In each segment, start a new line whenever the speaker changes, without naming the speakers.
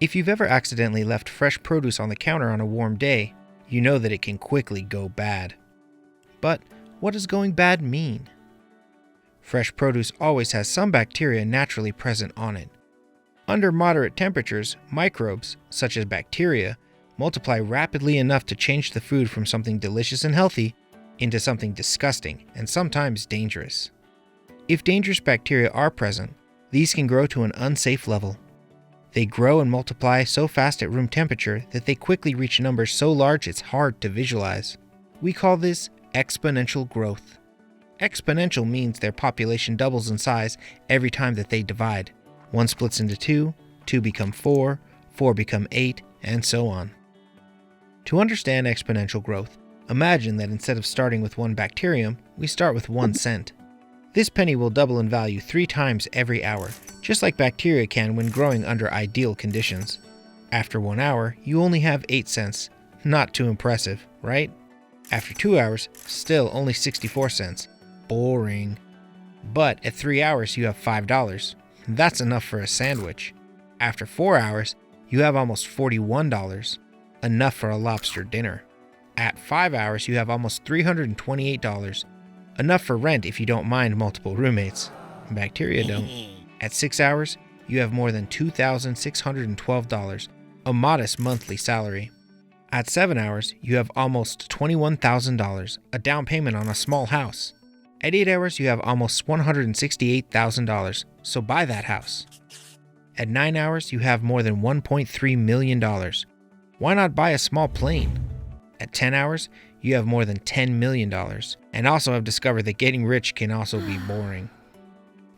If you've ever accidentally left fresh produce on the counter on a warm day, you know that it can quickly go bad. But what does going bad mean? Fresh produce always has some bacteria naturally present on it. Under moderate temperatures, microbes, such as bacteria, multiply rapidly enough to change the food from something delicious and healthy into something disgusting and sometimes dangerous. If dangerous bacteria are present, these can grow to an unsafe level. They grow and multiply so fast at room temperature that they quickly reach numbers so large it's hard to visualize. We call this exponential growth. Exponential means their population doubles in size every time that they divide. 1 splits into 2, 2 become 4, 4 become 8, and so on. To understand exponential growth, imagine that instead of starting with 1 bacterium, we start with 1 cent. This penny will double in value 3 times every hour, just like bacteria can when growing under ideal conditions. After 1 hour, you only have 8 cents. Not too impressive, right? After 2 hours, still only 64 cents. Boring. But at 3 hours, you have $5. That's enough for a sandwich. After 4 hours, you have almost $41. Enough for a lobster dinner. At 5 hours, you have almost $328. Enough for rent if you don't mind multiple roommates. Bacteria don't. At 6 hours, you have more than $2,612, a modest monthly salary. At 7 hours, you have almost $21,000, a down payment on a small house. At 8 hours, you have almost $168,000, so buy that house. At 9 hours, you have more than $1.3 million. Why not buy a small plane? At 10 hours, you have more than $10 million, and also have discovered that getting rich can also be boring.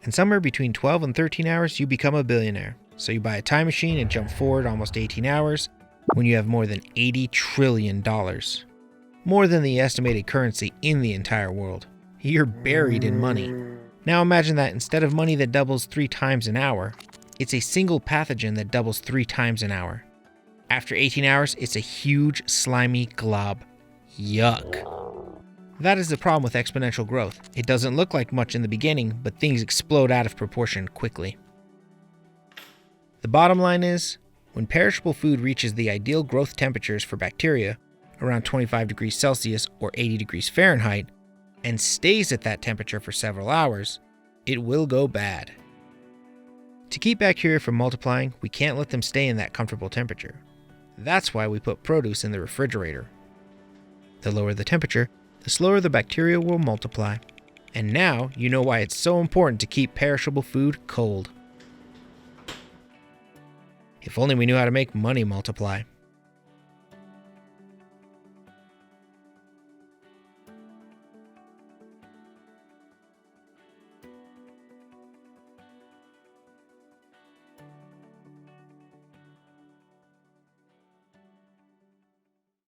And somewhere between 12 and 13 hours, you become a billionaire. So you buy a time machine and jump forward almost 18 hours when you have more than $80 trillion. More than the estimated currency in the entire world. You're buried in money. Now imagine that instead of money that doubles 3 times an hour, it's a single pathogen that doubles 3 times an hour. After 18 hours, it's a huge, slimy glob. Yuck. That is the problem with exponential growth. It doesn't look like much in the beginning, but things explode out of proportion quickly. The bottom line is, when perishable food reaches the ideal growth temperatures for bacteria, around 25 degrees Celsius or 80 degrees Fahrenheit, and stays at that temperature for several hours, it will go bad. To keep bacteria from multiplying, we can't let them stay in that comfortable temperature. That's why we put produce in the refrigerator. The lower the temperature, the slower the bacteria will multiply. And now you know why it's so important to keep perishable food cold. If only we knew how to make money multiply.